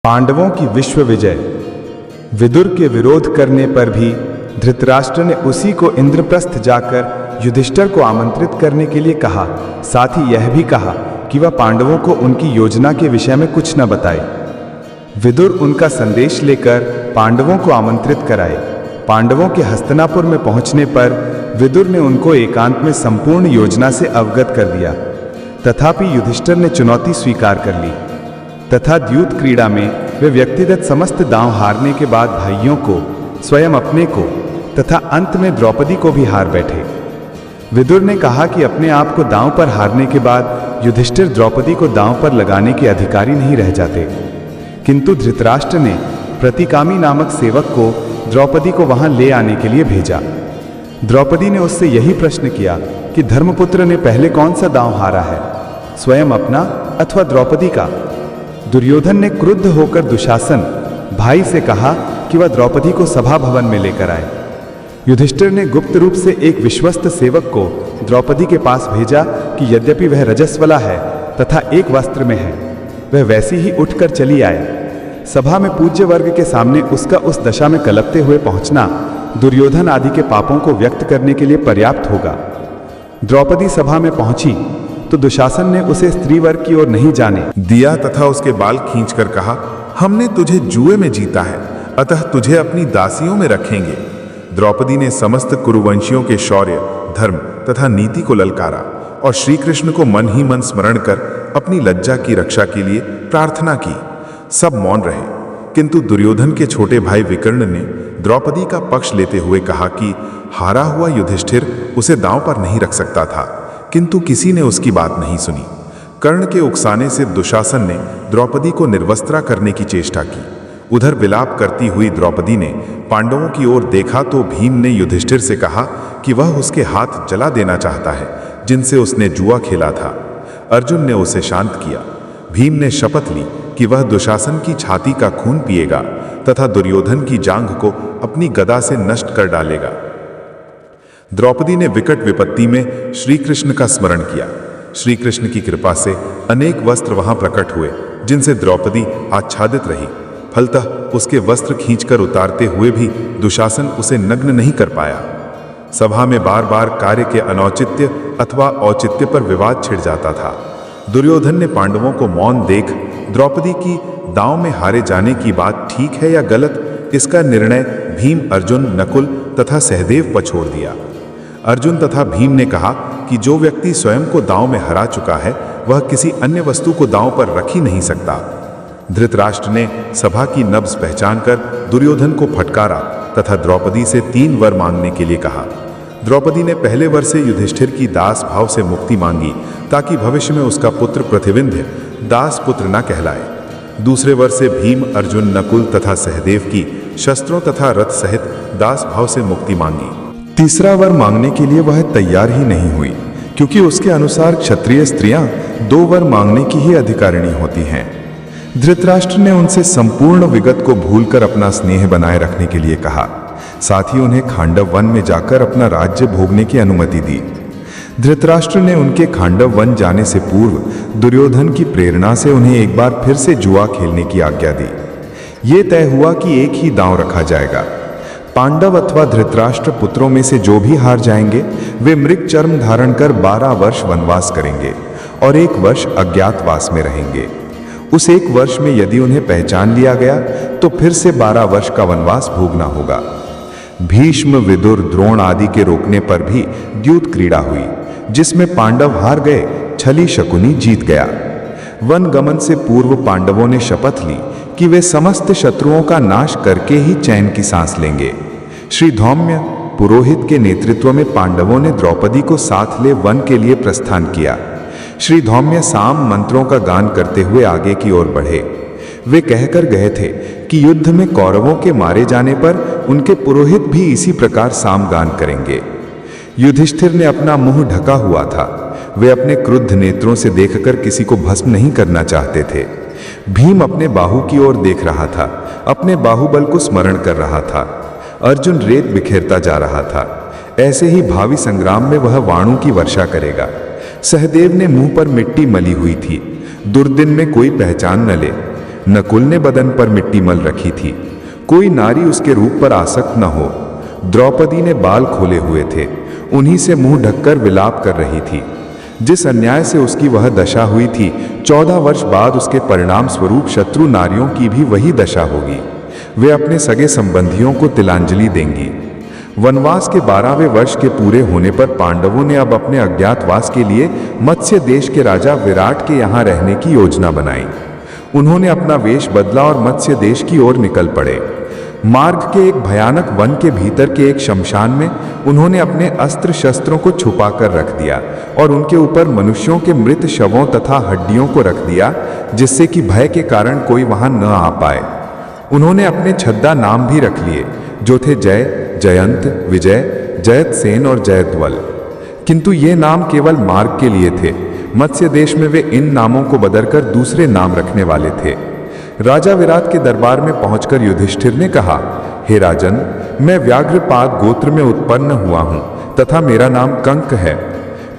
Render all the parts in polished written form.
पांडवों की विश्व विजय। विदुर के विरोध करने पर भी धृतराष्ट्र ने उसी को इंद्रप्रस्थ जाकर युधिष्ठिर को आमंत्रित करने के लिए कहा। साथ ही यह भी कहा कि वह पांडवों को उनकी योजना के विषय में कुछ न बताए। विदुर उनका संदेश लेकर पांडवों को आमंत्रित कराए। पांडवों के हस्तिनापुर में पहुंचने पर विदुर ने उनको एकांत में संपूर्ण योजना से अवगत कर दिया। तथापि युधिष्ठिर ने चुनौती स्वीकार कर ली तथा द्यूत क्रीड़ा में वे व्यक्तिगत समस्त दांव हारने के बाद भाइयों को, स्वयं अपने को तथा अंत में द्रौपदी को भी हार बैठे। विदुर ने कहा कि अपने आप को दांव पर हारने के बाद युधिष्ठिर द्रौपदी को दांव पर लगाने के अधिकारी नहीं रह जाते। किंतु धृतराष्ट्र ने प्रतिकामी नामक सेवक को द्रौपदी को वहां ले आने के लिए भेजा। द्रौपदी ने उससे यही प्रश्न किया कि धर्मपुत्र ने पहले कौन सा दांव हारा है, स्वयं अपना अथवा द्रौपदी का। दुर्योधन ने क्रुद्ध होकर दुशासन भाई से कहा कि वह द्रौपदी को सभा भवन में लेकर आए। युधिष्ठिर ने गुप्त रूप से एक विश्वस्त सेवक को द्रौपदी के पास भेजा कि यद्यपि वह रजस्वला है तथा एक वस्त्र में है, वह वैसी ही उठकर चली आए। सभा में पूज्य वर्ग के सामने उसका उस दशा में कलपते हुए पहुंचना दुर्योधन आदि के पापों को व्यक्त करने के लिए पर्याप्त होगा। द्रौपदी सभा में पहुंची तो दुशासन ने उसे स्त्री वर्ग की ओर नहीं जाने दिया तथा उसके बाल खींचकर कहा, हमने तुझे जुए में जीता है, अतः तुझे अपनी दासियों में रखेंगे। द्रौपदी ने समस्त कुरुवंशियों के शौर्य, धर्म तथा नीति को ललकारा और श्री कृष्ण को मन ही मन स्मरण कर अपनी लज्जा की रक्षा के लिए प्रार्थना की। सब मौन रहे, किंतु दुर्योधन के छोटे भाई विकर्ण ने द्रौपदी का पक्ष लेते हुए कहा कि हारा हुआ युधिष्ठिर उसे दांव पर नहीं रख सकता था, किंतु किसी ने उसकी बात नहीं सुनी। कर्ण के उकसाने से दुशासन ने द्रौपदी को निर्वस्त्रा करने की चेष्टा की। उधर विलाप करती हुई द्रौपदी ने पांडवों की ओर देखा तो भीम ने युधिष्ठिर से कहा कि वह उसके हाथ जला देना चाहता है जिनसे उसने जुआ खेला था। अर्जुन ने उसे शांत किया। भीम ने शपथ ली कि वह दुशासन की छाती का खून पिएगा तथा दुर्योधन की जांघ को अपनी गदा से नष्ट कर डालेगा। द्रौपदी ने विकट विपत्ति में श्री कृष्ण का स्मरण किया। श्री कृष्ण की कृपा से अनेक वस्त्र वहां प्रकट हुए जिनसे द्रौपदी आच्छादित रही। फलतः उसके वस्त्र खींचकर उतारते हुए भी दुशासन उसे नग्न नहीं कर पाया। सभा में बार बार कार्य के अनौचित्य अथवा औचित्य पर विवाद छिड़ जाता था। दुर्योधन ने पांडवों को मौन देख द्रौपदी की दांव में हारे जाने की बात ठीक है या गलत, इसका निर्णय भीम, अर्जुन, नकुल तथा सहदेव पर छोड़ दिया। अर्जुन तथा भीम ने कहा कि जो व्यक्ति स्वयं को दांव में हरा चुका है वह किसी अन्य वस्तु को दांव पर रख ही नहीं सकता। धृतराष्ट्र ने सभा की नब्ज पहचान कर दुर्योधन को फटकारा तथा द्रौपदी से 3 वर मांगने के लिए कहा। द्रौपदी ने पहले वर से युधिष्ठिर की दास भाव से मुक्ति मांगी ताकि भविष्य में उसका पुत्र प्रतिविंध्य दास पुत्र न कहलाए। दूसरे वर से भीम, अर्जुन, नकुल तथा सहदेव की शस्त्रों तथा रथ सहित दास भाव से मुक्ति मांगी। तीसरा वर मांगने के लिए वह तैयार ही नहीं हुई, क्योंकि उसके अनुसार क्षत्रिय स्त्रियां 2 वर मांगने की ही अधिकारिणी होती हैं। धृतराष्ट्र ने उनसे संपूर्ण विगत को भूलकर अपना स्नेह बनाए रखने के लिए कहा। साथ ही उन्हें खांडव वन में जाकर अपना राज्य भोगने की अनुमति दी। धृतराष्ट्र ने उनके खांडव वन जाने से पूर्व दुर्योधन की प्रेरणा से उन्हें एक बार फिर से जुआ खेलने की आज्ञा दी। ये तय हुआ कि एक ही दांव रखा जाएगा। पांडव अथवा धृतराष्ट्र पुत्रों में से जो भी हार जाएंगे वे मृग चर्म धारण कर 12 वर्ष वनवास करेंगे और 1 वर्ष अज्ञातवास में रहेंगे। उस 1 वर्ष में यदि उन्हें पहचान लिया गया तो फिर से 12 वर्ष का वनवास भोगना होगा। भीष्म, विदुर, द्रोण आदि के रोकने पर भी द्यूत क्रीड़ा हुई, जिसमें पांडव हार गए, छली शकुनी जीत गया। वन गमन से पूर्व पांडवों ने शपथ ली कि वे समस्त शत्रुओं का नाश करके ही चैन की सांस लेंगे। श्री धौम्य पुरोहित के नेतृत्व में पांडवों ने द्रौपदी को साथ ले वन के लिए प्रस्थान किया। श्री धौम्य साम मंत्रों का गान करते हुए आगे की ओर बढ़े। वे कहकर गए थे कि युद्ध में कौरवों के मारे जाने पर उनके पुरोहित भी इसी प्रकार साम गान करेंगे। युधिष्ठिर ने अपना मुंह ढका हुआ था। वे अपने क्रुद्ध नेत्रों से देखकर किसी को भस्म नहीं करना चाहते थे। भीम अपने बाहु की ओर देख रहा था, अपने बाहुबल को स्मरण कर रहा था। अर्जुन रेत बिखेरता जा रहा था। ऐसे ही भावी संग्राम में वह वाणों की वर्षा करेगा। सहदेव ने मुंह पर मिट्टी मली हुई थी। दुर्दिन में कोई पहचान न ले। नकुल ने बदन पर मिट्टी मल रखी थी। कोई नारी उसके रूप पर आसक्त न हो। द्रौपदी ने बाल खोले हुए थे, उन्हीं से मुंह ढककर विलाप कर रही थी। जिस अन्याय से उसकी वह दशा हुई थी, 14 वर्ष बाद उसके परिणाम स्वरूप शत्रु नारियों की भी वही दशा होगी। वे अपने सगे संबंधियों को तिलांजलि देंगी। वनवास के 12वें वर्ष के पूरे होने पर पांडवों ने अब अपने अज्ञातवास के लिए मत्स्य देश के राजा विराट के यहाँ रहने की योजना बनाई। उन्होंने अपना वेश बदला और मत्स्य देश की ओर निकल पड़े। मार्ग के एक भयानक वन के भीतर के एक शमशान में उन्होंने अपने अस्त्र शस्त्रों को छुपाकर रख दिया और उनके ऊपर मनुष्यों के मृत शवों तथा हड्डियों को रख दिया, जिससे कि भय के कारण कोई वहां न आ पाए। उन्होंने अपने छद्दा नाम भी रख लिए, जो थे जय, जयंत, विजय, जयतसेन और जयद्वल। किंतु ये नाम केवल मार्ग के लिए थे। मत्स्य देश में वे इन नामों को बदलकर दूसरे नाम रखने वाले थे। राजा विराट के दरबार में पहुंचकर युधिष्ठिर ने कहा, हे राजन, मैं व्याघ्रपाद गोत्र में उत्पन्न हुआ हूं तथा मेरा नाम कंक है।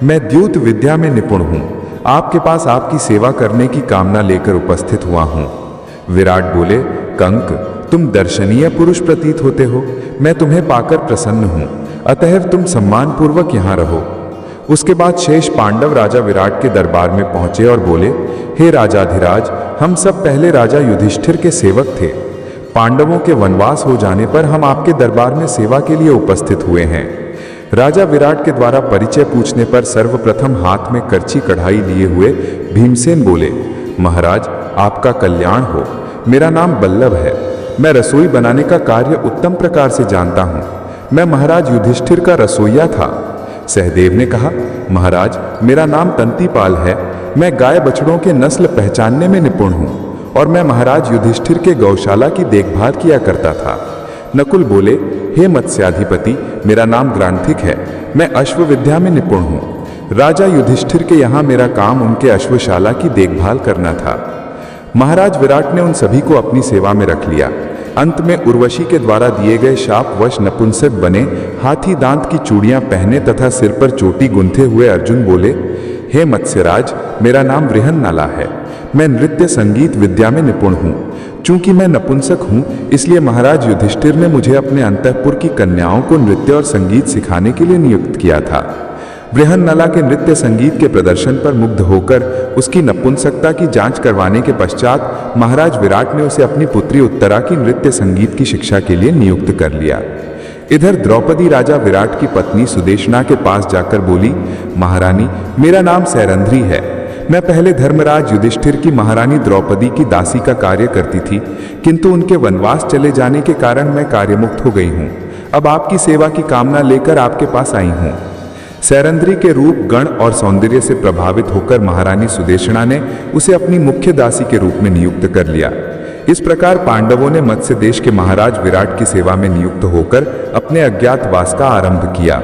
मैं द्यूत विद्या में निपुण हूं। आपके पास आपकी सेवा करने की कामना लेकर उपस्थित हुआ हूं। विराट बोले, कंक, तुम दर्शनीय पुरुष प्रतीत होते हो। मैं तुम्हें पाकर प्रसन्न हूं, अतएव तुम सम्मानपूर्वक यहाँ रहो। उसके बाद शेष पांडव राजा विराट के दरबार में पहुंचे और बोले, हे राजाधिराज, हम सब पहले राजा युधिष्ठिर के सेवक थे। पांडवों के वनवास हो जाने पर हम आपके दरबार में सेवा के लिए उपस्थित हुए हैं। राजा विराट के द्वारा परिचय पूछने पर सर्वप्रथम हाथ में करछी कढ़ाई लिए हुए भीमसेन बोले, महाराज, आपका कल्याण हो। मेरा नाम बल्लभ है। मैं रसोई बनाने का कार्य उत्तम प्रकार से जानता हूँ। मैं महाराज युधिष्ठिर का रसोइया था। सहदेव ने कहा, महाराज, मेरा नाम तंतीपाल है। मैं गाय बछड़ों के नस्ल पहचानने में निपुण हूँ और मैं महाराज युधिष्ठिर के गौशाला की देखभाल किया करता था। नकुल बोले, हे मत्स्याधिपति, मेरा नाम ग्रांथिक है। मैं अश्व विद्या में निपुण हूँ। राजा युधिष्ठिर के यहाँ मेरा काम उनके अश्वशाला की देखभाल करना था। महाराज विराट ने उन सभी को अपनी सेवा में रख लिया। अंत में उर्वशी के द्वारा दिए गए शापवश नपुंसक बने, हाथी दांत की चूड़ियां पहने तथा सिर पर चोटी गुंथे हुए अर्जुन बोले, हे मत्स्यराज, मेरा नाम वृहन्नला है। मैं नृत्य संगीत विद्या में निपुण हूँ। चूंकि मैं नपुंसक हूँ, इसलिए महाराज युधिष्ठिर ने मुझे अपने अंतःपुर की कन्याओं को नृत्य और संगीत सिखाने के लिए नियुक्त किया था। वृहन्नला के नृत्य संगीत के प्रदर्शन पर मुग्ध होकर उसकी नपुंसकता की जांच करवाने के पश्चात महाराज विराट ने उसे अपनी पुत्री उत्तरा की नृत्य संगीत की शिक्षा के लिए नियुक्त कर लिया। इधर द्रौपदी राजा विराट की पत्नी सुदेशना के पास जाकर बोली, महारानी, मेरा नाम सैरंध्री है। मैं पहले धर्मराज युधिष्ठिर की महारानी द्रौपदी की दासी का कार्य करती थी, किंतु उनके वनवास चले जाने के कारण मैं कार्यमुक्त हो गई हूँ। अब आपकी सेवा की कामना लेकर आपके पास आई हूँ। सैरंध्री के रूप, गण और सौंदर्य से प्रभावित होकर महारानी सुदेशना ने उसे अपनी मुख्य दासी के रूप में नियुक्त कर लिया। इस प्रकार पांडवों ने मत्स्य देश के महाराज विराट की सेवा में नियुक्त होकर अपने अज्ञातवास का आरंभ किया।